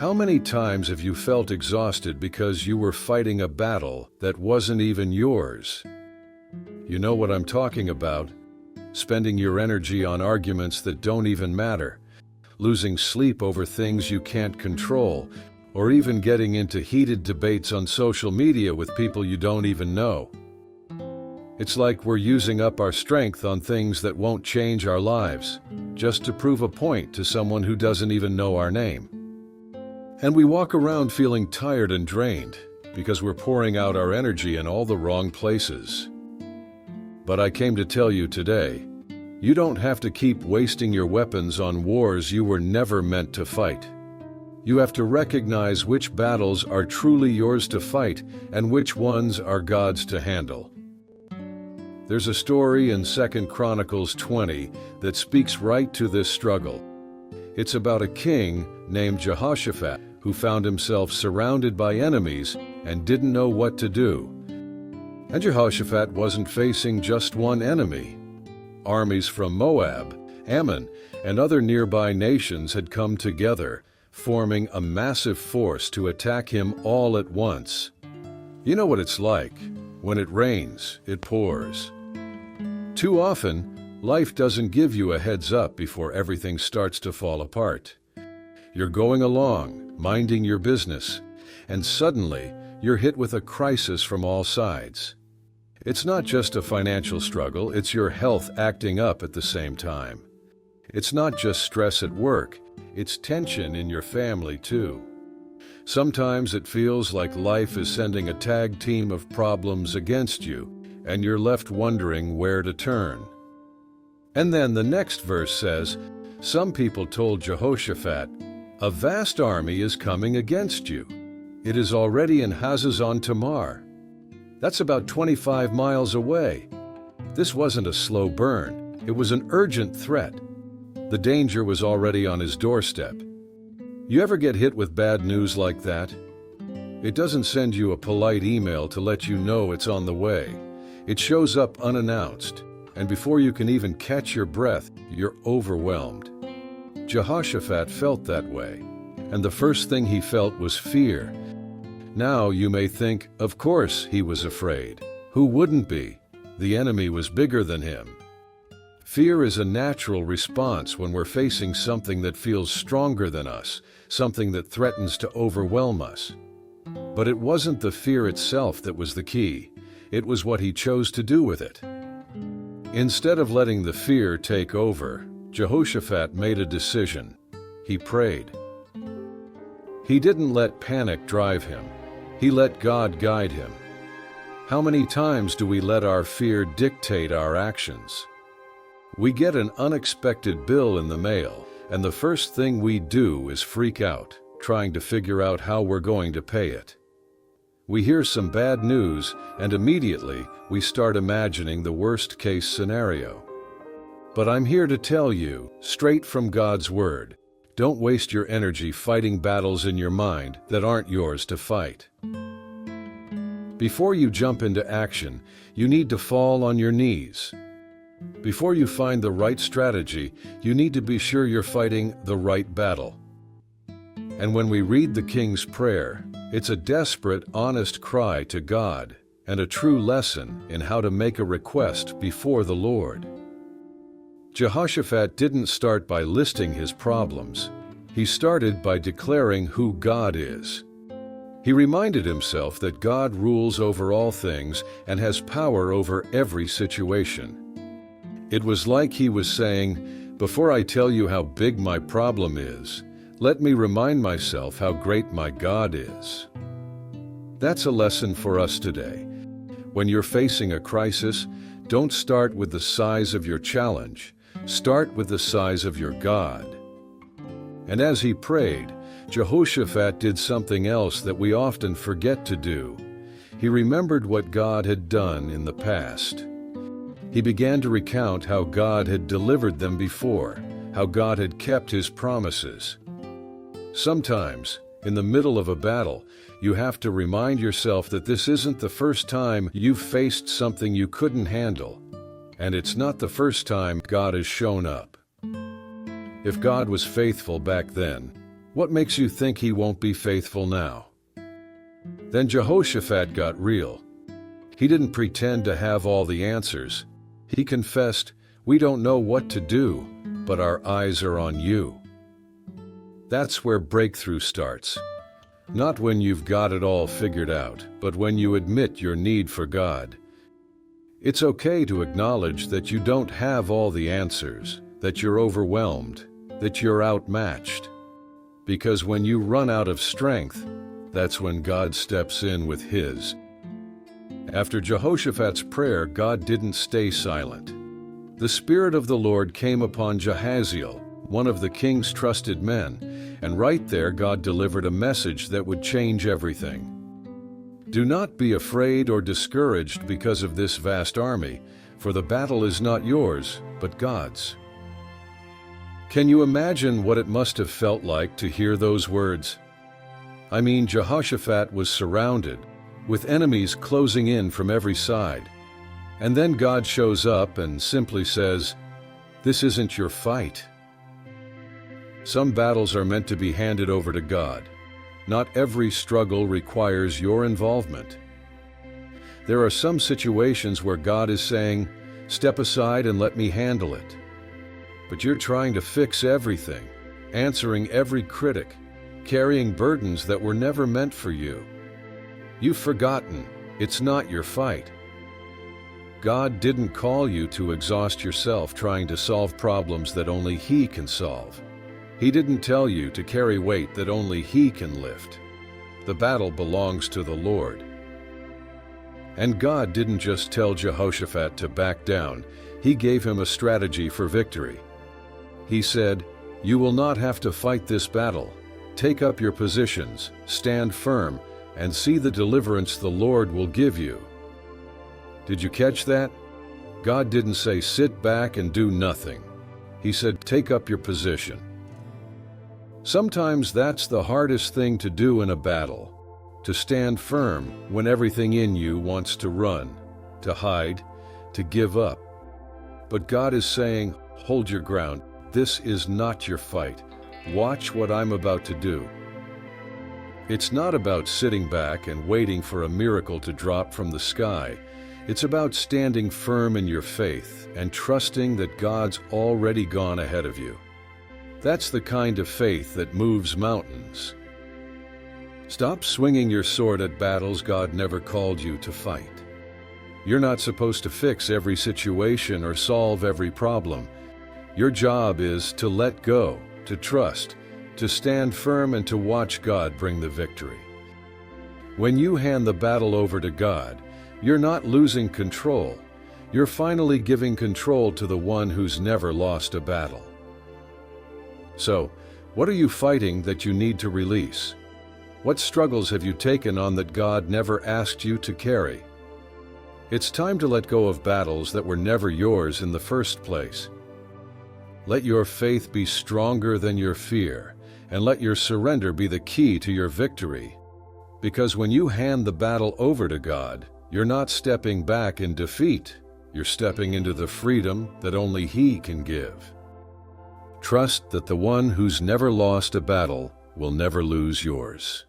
How many times have you felt exhausted because you were fighting a battle that wasn't even yours? You know what I'm talking about. Spending your energy on arguments that don't even matter, losing sleep over things you can't control, or even getting into heated debates on social media with people you don't even know. It's like we're using up our strength on things that won't change our lives, just to prove a point to someone who doesn't even know our name. And we walk around feeling tired and drained because we're pouring out our energy in all the wrong places. But I came to tell you today, you don't have to keep wasting your weapons on wars you were never meant to fight. You have to recognize which battles are truly yours to fight and which ones are God's to handle. There's a story in 2 Chronicles 20 that speaks right to this struggle. It's about a king named Jehoshaphat who found himself surrounded by enemies and didn't know what to do. And Jehoshaphat wasn't facing just one enemy. Armies from Moab, Ammon, and other nearby nations had come together, forming a massive force to attack him all at once. You know what it's like. When it rains, it pours. Too often, life doesn't give you a heads up before everything starts to fall apart. You're going along, minding your business, and suddenly you're hit with a crisis from all sides. It's not just a financial struggle, it's your health acting up at the same time. It's not just stress at work, it's tension in your family too. Sometimes it feels like life is sending a tag team of problems against you, and you're left wondering where to turn. And then the next verse says, some people told Jehoshaphat, a vast army is coming against you. It is already in Hazazon Tamar. That's about 25 miles away. This wasn't a slow burn. It was an urgent threat. The danger was already on his doorstep. You ever get hit with bad news like that? It doesn't send you a polite email to let you know it's on the way. It shows up unannounced, and before you can even catch your breath, you're overwhelmed. Jehoshaphat felt that way, and the first thing he felt was fear. Now you may think, of course he was afraid. Who wouldn't be? The enemy was bigger than him. Fear is a natural response when we're facing something that feels stronger than us, something that threatens to overwhelm us. But it wasn't the fear itself that was the key. It was what he chose to do with it. Instead of letting the fear take over, Jehoshaphat made a decision. He prayed. He didn't let panic drive him. He let God guide him. How many times do we let our fear dictate our actions? We get an unexpected bill in the mail, and the first thing we do is freak out, trying to figure out how we're going to pay it. We hear some bad news, and immediately we start imagining the worst-case scenario. But I'm here to tell you, straight from God's Word, don't waste your energy fighting battles in your mind that aren't yours to fight. Before you jump into action, you need to fall on your knees. Before you find the right strategy, you need to be sure you're fighting the right battle. And when we read the King's Prayer, it's a desperate, honest cry to God and a true lesson in how to make a request before the Lord. Jehoshaphat didn't start by listing his problems. He started by declaring who God is. He reminded himself that God rules over all things and has power over every situation. It was like he was saying, before I tell you how big my problem is, let me remind myself how great my God is. That's a lesson for us today. When you're facing a crisis, don't start with the size of your challenge. Start with the size of your God. And as he prayed, Jehoshaphat did something else that we often forget to do. He remembered what God had done in the past. He began to recount how God had delivered them before, how God had kept his promises. Sometimes, in the middle of a battle, you have to remind yourself that this isn't the first time you've faced something you couldn't handle, and it's not the first time God has shown up. If God was faithful back then, What makes you think he won't be faithful now? Then Jehoshaphat got real. He didn't pretend to have all the answers. He confessed, "We don't know what to do, but our eyes are on you." That's where breakthrough starts. Not when you've got it all figured out, but when you admit your need for God. It's okay to acknowledge that you don't have all the answers, that you're overwhelmed, that you're outmatched. Because when you run out of strength, that's when God steps in with His. After Jehoshaphat's prayer, God didn't stay silent. The Spirit of the Lord came upon Jahaziel, one of the king's trusted men, and right there God delivered a message that would change everything. Do not be afraid or discouraged because of this vast army, for the battle is not yours, but God's. Can you imagine what it must have felt like to hear those words? I mean, Jehoshaphat was surrounded, with enemies closing in from every side. And then God shows up and simply says, "This isn't your fight." Some battles are meant to be handed over to God. Not every struggle requires your involvement. There are some situations where God is saying, "Step aside and let me handle it." But you're trying to fix everything, answering every critic, carrying burdens that were never meant for you. You've forgotten, it's not your fight. God didn't call you to exhaust yourself trying to solve problems that only He can solve. He didn't tell you to carry weight that only He can lift. The battle belongs to the Lord. And God didn't just tell Jehoshaphat to back down, He gave him a strategy for victory. He said, "You will not have to fight this battle. Take up your positions, stand firm, and see the deliverance the Lord will give you." Did you catch that? God didn't say sit back and do nothing. He said take up your position. Sometimes that's the hardest thing to do in a battle, to stand firm when everything in you wants to run, to hide, to give up. But God is saying, hold your ground. This is not your fight. Watch what I'm about to do. It's not about sitting back and waiting for a miracle to drop from the sky. It's about standing firm in your faith and trusting that God's already gone ahead of you. That's the kind of faith that moves mountains. Stop swinging your sword at battles God never called you to fight. You're not supposed to fix every situation or solve every problem. Your job is to let go, to trust, to stand firm, and to watch God bring the victory. When you hand the battle over to God, you're not losing control. You're finally giving control to the one who's never lost a battle. So, what are you fighting that you need to release? What struggles have you taken on that God never asked you to carry? It's time to let go of battles that were never yours in the first place. Let your faith be stronger than your fear, and let your surrender be the key to your victory. Because when you hand the battle over to God, you're not stepping back in defeat. You're stepping into the freedom that only He can give. Trust that the one who's never lost a battle will never lose yours.